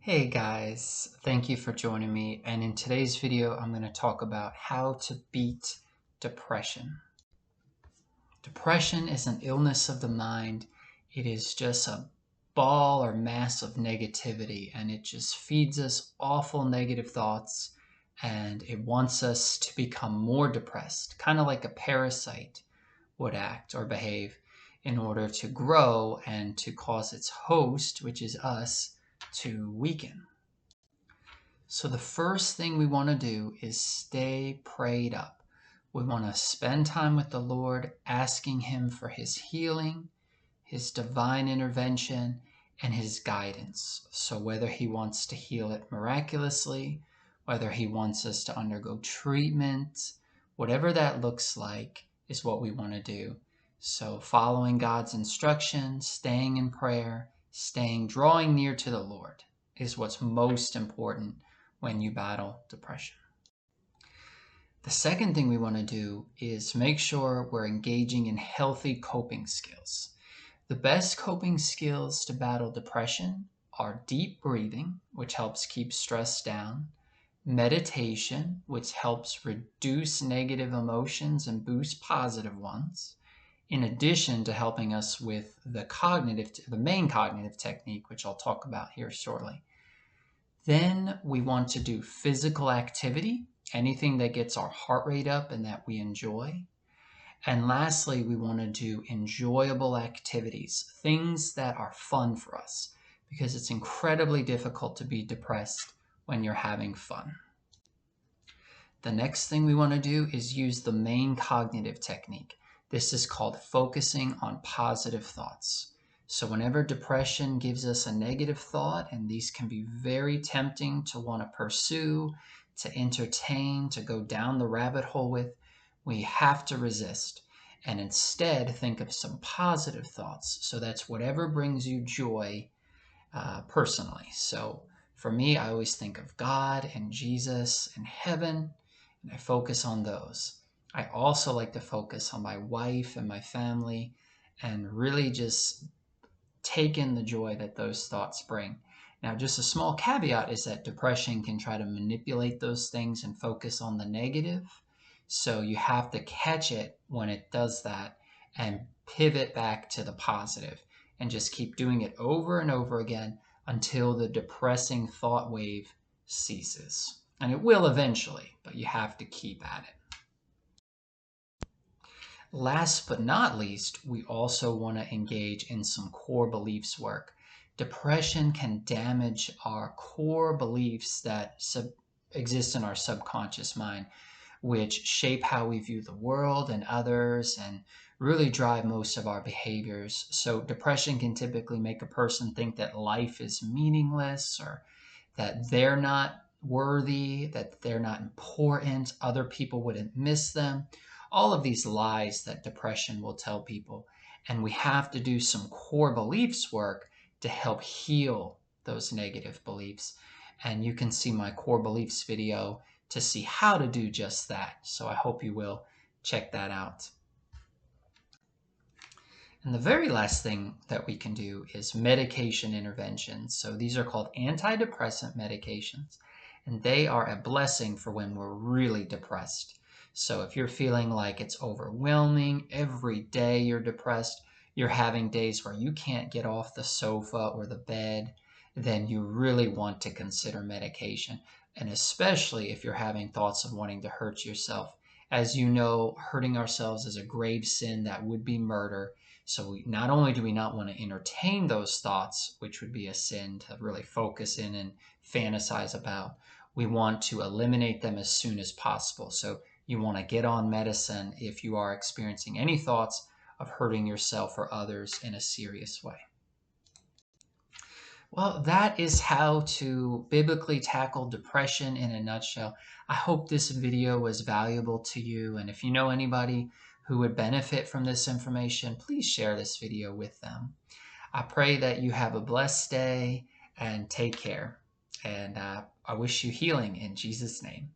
Hey guys, thank you for joining me, and in today's video I'm going to talk about how to beat depression. Depression is an illness of the mind. It is just a ball or mass of negativity, and it just feeds us awful negative thoughts, and it wants us to become more depressed, kind of like a parasite would act or behave in order to grow and to cause its host, which is us, to weaken. So the first thing we want to do is stay prayed up. We want to spend time with the Lord, asking Him for His healing, His divine intervention, and His guidance. So whether He wants to heal it miraculously, whether He wants us to undergo treatment, whatever that looks like is what we want to do. So following God's instructions, staying in prayer, drawing near to the Lord is what's most important when you battle depression. The second thing we want to do is make sure we're engaging in healthy coping skills. The best coping skills to battle depression are deep breathing, which helps keep stress down, meditation, which helps reduce negative emotions and boost positive ones, in addition to helping us with the main cognitive technique, which I'll talk about here shortly. Then we want to do physical activity, anything that gets our heart rate up and that we enjoy. And lastly, we want to do enjoyable activities, things that are fun for us, because it's incredibly difficult to be depressed when you're having fun. The next thing we want to do is use the main cognitive technique. This is called focusing on positive thoughts. So whenever depression gives us a negative thought, and these can be very tempting to want to pursue, to entertain, to go down the rabbit hole with, we have to resist and instead think of some positive thoughts. So that's whatever brings you joy personally. So for me, I always think of God and Jesus and heaven, and I focus on those. I also like to focus on my wife and my family and really just take in the joy that those thoughts bring. Now, just a small caveat is that depression can try to manipulate those things and focus on the negative. So you have to catch it when it does that and pivot back to the positive and just keep doing it over and over again until the depressing thought wave ceases. And it will eventually, but you have to keep at it. Last but not least, we also want to engage in some core beliefs work. Depression can damage our core beliefs that exist in our subconscious mind, which shape how we view the world and others and really drive most of our behaviors. So depression can typically make a person think that life is meaningless, or that they're not worthy, that they're not important, other people wouldn't miss them. All of these lies that depression will tell people. And we have to do some core beliefs work to help heal those negative beliefs. And you can see my core beliefs video to see how to do just that. So I hope you will check that out. And the very last thing that we can do is medication interventions. So these are called antidepressant medications, and they are a blessing for when we're really depressed. So if you're feeling like it's overwhelming, every day you're depressed, you're having days where you can't get off the sofa or the bed, then you really want to consider medication. And especially if you're having thoughts of wanting to hurt yourself. As you know, hurting ourselves is a grave sin that would be murder. So not only do we not want to entertain those thoughts, which would be a sin to really focus in and fantasize about, we want to eliminate them as soon as possible. So you want to get on medicine if you are experiencing any thoughts of hurting yourself or others in a serious way. Well, that is how to biblically tackle depression in a nutshell. I hope this video was valuable to you, and if you know anybody who would benefit from this information, please share this video with them. I pray that you have a blessed day and take care, and I wish you healing in Jesus' name.